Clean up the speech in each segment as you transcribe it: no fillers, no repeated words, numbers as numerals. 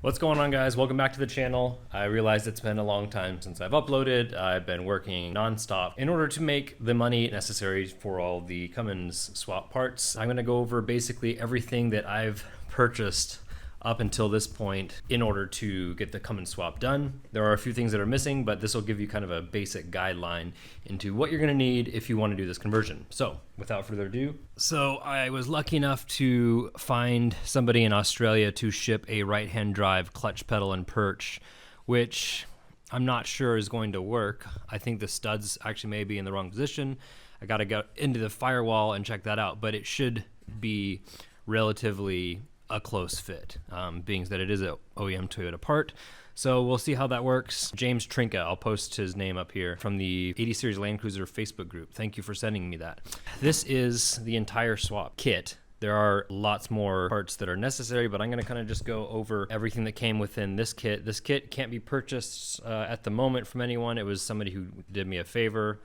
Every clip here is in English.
What's going on, guys? Welcome back to the channel. I realized it's been a long time since I've uploaded. I've been working nonstop in order to make the money necessary for all the Cummins swap parts. I'm gonna go over basically everything that I've purchased up until this point in order to get the Cummins swap done. There are a few things that are missing, but this will give you kind of a basic guideline into what you're gonna need if you wanna do this conversion. So without further ado, I was lucky enough to find somebody in Australia to ship a right-hand drive clutch pedal and perch, which I'm not sure is going to work. I think the studs actually may be in the wrong position. I gotta go into the firewall and check that out, but it should be relatively a close fit, being that it is an OEM Toyota part. So we'll see how that works. James Trinka, I'll post his name up here, from the 80 Series Land Cruiser Facebook group. Thank you for sending me that. This is the entire swap kit. There are lots more parts that are necessary, but I'm gonna kind of just go over everything that came within this kit. This kit can't be purchased at the moment from anyone. It was somebody who did me a favor.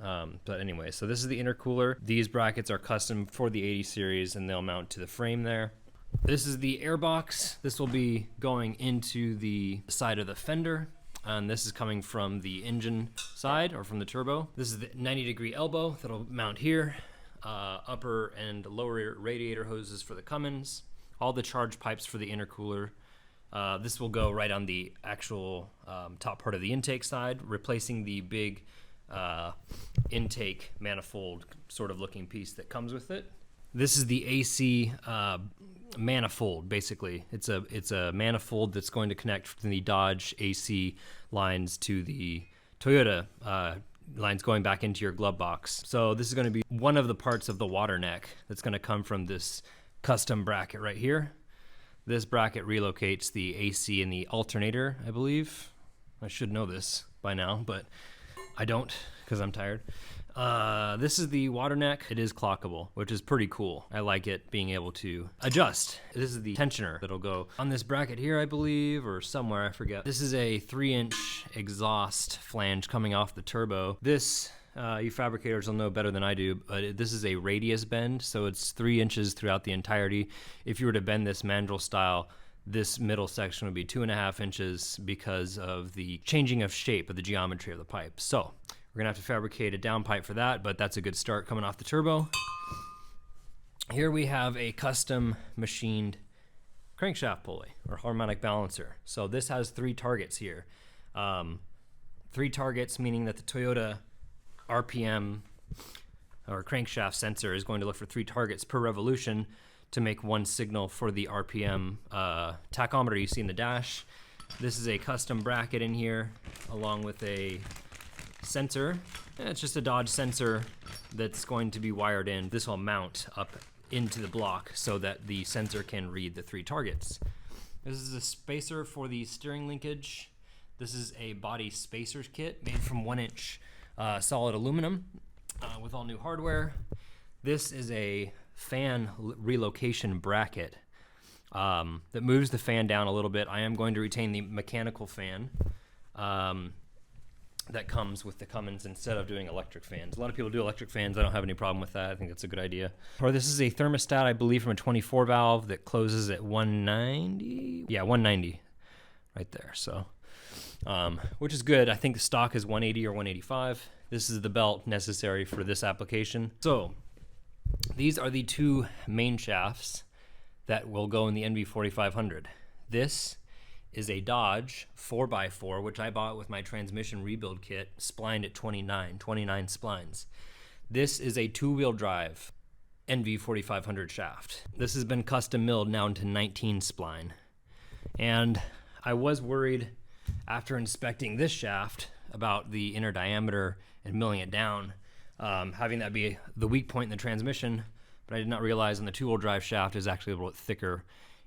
But anyway, so this is the intercooler. These brackets are custom for the 80 series and they'll mount to the frame there. This is the airbox. This will be going into the side of the fender, and this is coming from the engine side or from the turbo. This is the 90-degree elbow that'll mount here. Upper and lower radiator hoses for the Cummins. All the charge pipes for the intercooler. This will go right on the actual top part of the intake side, replacing the big intake manifold sort of looking piece that comes with it. This is the AC manifold, basically. It's a manifold that's going to connect from the Dodge AC lines to the Toyota lines going back into your glove box. So this is going to be one of the parts of the water neck that's going to come from this custom bracket right here. This bracket relocates the AC and the alternator, I believe. I should know this by now, but I don't because I'm tired. This is the water neck. It is clockable, which is pretty cool. I like it being able to adjust. This is the tensioner that'll go on this bracket here, I believe, or somewhere, I forget. This is a 3-inch exhaust flange coming off the turbo. This, you fabricators will know better than I do, but this is a radius bend, so it's 3 inches throughout the entirety. If you were to bend this mandrel style, this middle section would be 2.5 inches because of the changing of shape of the geometry of the pipe. So we're gonna have to fabricate a down pipe for that, but that's a good start coming off the turbo. Here we have a custom machined crankshaft pulley or harmonic balancer. So this has 3 targets here. 3 targets, meaning that the Toyota RPM or crankshaft sensor is going to look for 3 targets per revolution to make one signal for the RPM tachometer you see in the dash. This is a custom bracket in here along with a sensor. It's just a Dodge sensor that's going to be wired in. This will mount up into the block so that the sensor can read the 3 targets. This is a spacer for the steering linkage. This is a body spacers kit made from 1-inch solid aluminum with all new hardware. This is a fan relocation bracket that moves the fan down a little bit. I am going to retain the mechanical fan that comes with the Cummins instead of doing electric fans. A lot of people do electric fans. I don't have any problem with that. I think that's a good idea. Or this is a thermostat, I believe, from a 24 valve that closes at 190. Yeah, 190 right there. So, which is good. I think the stock is 180 or 185. This is the belt necessary for this application. So these are the 2 main shafts that will go in the NV4500. This is a Dodge 4x4, which I bought with my transmission rebuild kit, splined at 29 splines. This is a 2-wheel drive NV4500 shaft. This has been custom milled now into 19 spline. And I was worried after inspecting this shaft about the inner diameter and milling it down, having that be the weak point in the transmission, but I did not realize on the 2-wheel drive shaft is actually a little bit thicker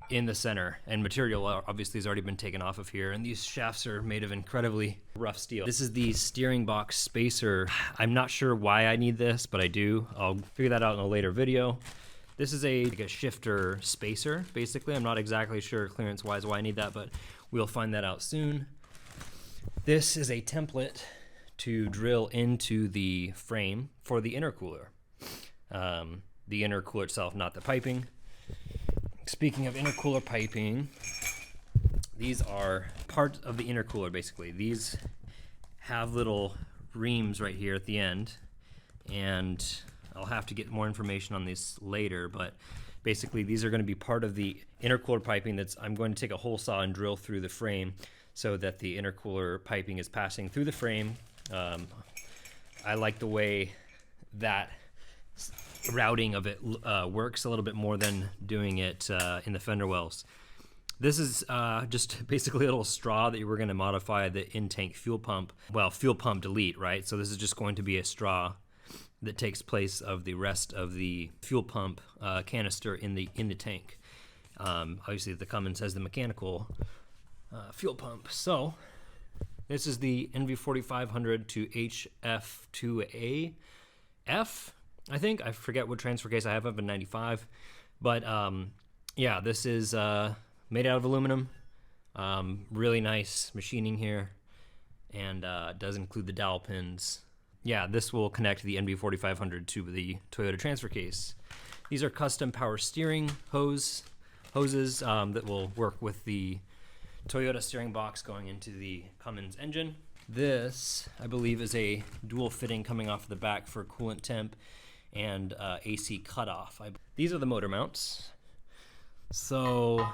in the center, and material obviously has already been taken off of here, and these shafts are made of incredibly rough steel. This is the steering box spacer. I'm not sure why I need this, but I do. I'll figure that out in a later video. This is like a shifter spacer, basically. I'm not exactly sure clearance-wise why I need that, but we'll find that out soon. This is a template to drill into the frame for the intercooler. The intercooler itself, not the piping. Speaking of intercooler piping, These are part of the intercooler, basically. These have little reams right here at the end, and I'll have to get more information on this later, but basically these are going to be part of the intercooler piping I'm going to take a hole saw and drill through the frame so that the intercooler piping is passing through the frame. I like the way that routing of it works a little bit more than doing it in the fender wells. This is just basically a little straw that we're going to modify the in-tank fuel pump. Well, fuel pump delete, right? So this is just going to be a straw that takes place of the rest of the fuel pump canister in the tank. Obviously, the Cummins has the mechanical fuel pump. So this is the NV4500 to HF2A F. I think I forget what transfer case I have up in 95, but yeah, this is made out of aluminum. Really nice machining here, and does include the dowel pins. Yeah, this will connect the NV4500 to the Toyota transfer case. These are custom power steering hoses that will work with the Toyota steering box going into the Cummins engine. This, I believe, is a dual fitting coming off the back for coolant temp and AC cutoff. These are the motor mounts. So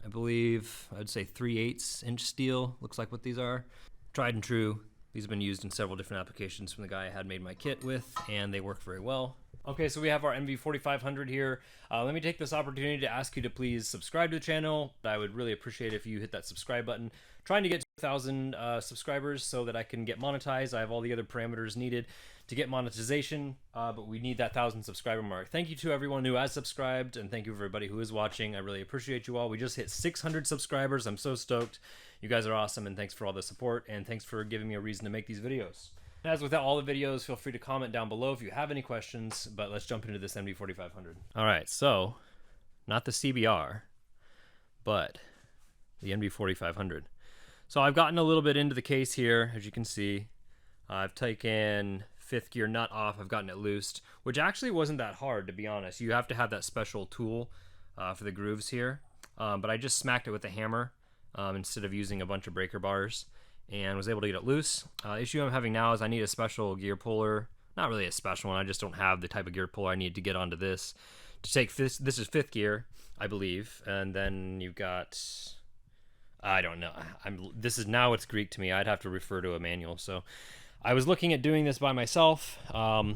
I believe I'd say 3/8 inch steel looks like what these are. Tried and true. These have been used in several different applications from the guy I had made my kit with, and they work very well. Okay, so we have our NV4500 here. Let me take this opportunity to ask you to please subscribe to the channel. I would really appreciate if you hit that subscribe button. Trying to get to 1,000 subscribers so that I can get monetized. I have all the other parameters needed to get monetization, but we need that 1,000 subscriber mark. Thank you to everyone who has subscribed, and thank you everybody who is watching. I really appreciate you all. We just hit 600 subscribers. I'm so stoked. You guys are awesome, and thanks for all the support, and thanks for giving me a reason to make these videos. As with all the videos, feel free to comment down below if you have any questions, but let's jump into this NV4500. All right, so not the CBR, but the NV4500. So I've gotten a little bit into the case here, as you can see. I've taken fifth gear nut off, I've gotten it loosed, which actually wasn't that hard, to be honest. You have to have that special tool for the grooves here, but I just smacked it with a hammer instead of using a bunch of breaker bars, and was able to get it loose. Issue I'm having now is I need a special gear puller. Not really a special one, I just don't have the type of gear puller I need to get onto this. To take this is fifth gear, I believe, and then you've got, I don't know. Now it's Greek to me. I'd have to refer to a manual. So I was looking at doing this by myself. I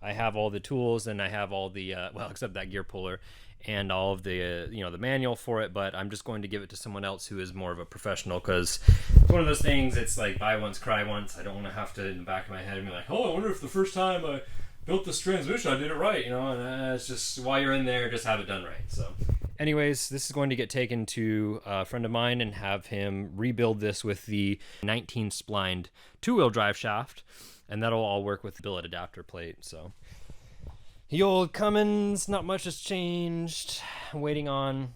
have all the tools and I have all the, well, except that gear puller and all of the, the manual for it, but I'm just going to give it to someone else who is more of a professional, because it's one of those things, it's like buy once, cry once. I don't want to have to, in the back of my head, be like, oh, I wonder if the first time I built this transmission, I did it right, and it's just, while you're in there, just have it done right. So anyways, this is going to get taken to a friend of mine and have him rebuild this with the 19 splined two-wheel drive shaft, and that'll all work with the billet adapter plate. So the old Cummins, not much has changed. I'm waiting on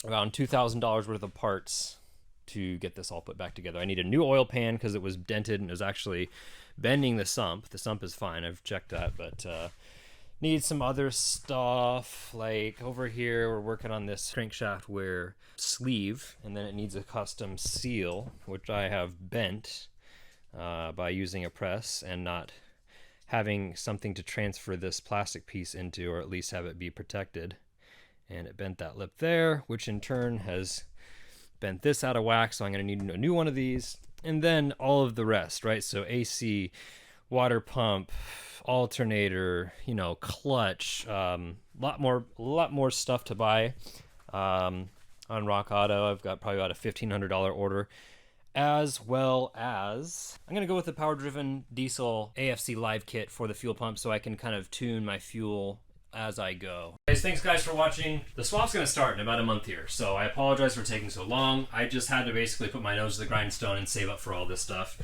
around $2,000 worth of parts to get this all put back together. I need a new oil pan because it was dented and it was actually bending the sump. The sump is fine, I've checked that, but need some other stuff. Like over here, we're working on this crankshaft wear sleeve, and then it needs a custom seal, which I have bent by using a press and not having something to transfer this plastic piece into, or at least have it be protected. And it bent that lip there, which in turn has bent this out of whack, so I'm going to need a new one of these. And then all of the rest, right? So AC, water pump, alternator, clutch, lot more stuff to buy on Rock Auto. I've got probably about a $1,500 order, as well as I'm gonna go with the power driven diesel AFC live kit for the fuel pump, so I can kind of tune my fuel as I go. Thanks guys for watching. The swap's gonna start in about a month here, so I apologize for taking so long. I just had to basically put my nose to the grindstone and save up for all this stuff.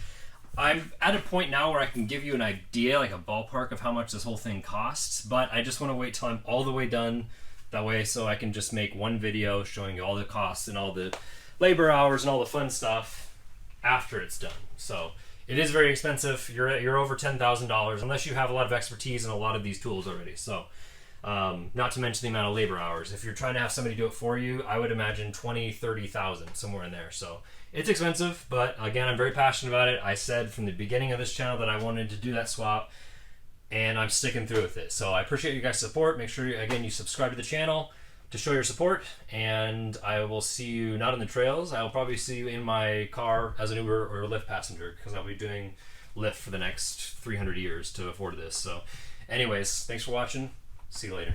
I'm at a point now where I can give you an idea, like a ballpark of how much this whole thing costs, but I just want to wait till I'm all the way done. That way, so I can just make one video showing you all the costs and all the labor hours and all the fun stuff after it's done. So it is very expensive. You're over $10,000 unless you have a lot of expertise in a lot of these tools already. So Not to mention the amount of labor hours. If you're trying to have somebody do it for you, I would imagine 20, 30,000, somewhere in there. So it's expensive, but again, I'm very passionate about it. I said from the beginning of this channel that I wanted to do that swap, and I'm sticking through with it. So I appreciate you guys' support. Make sure, again, you subscribe to the channel to show your support, and I will see you not on the trails. I will probably see you in my car as an Uber or a Lyft passenger, because I'll be doing Lyft for the next 300 years to afford this. So anyways, thanks for watching. See you later.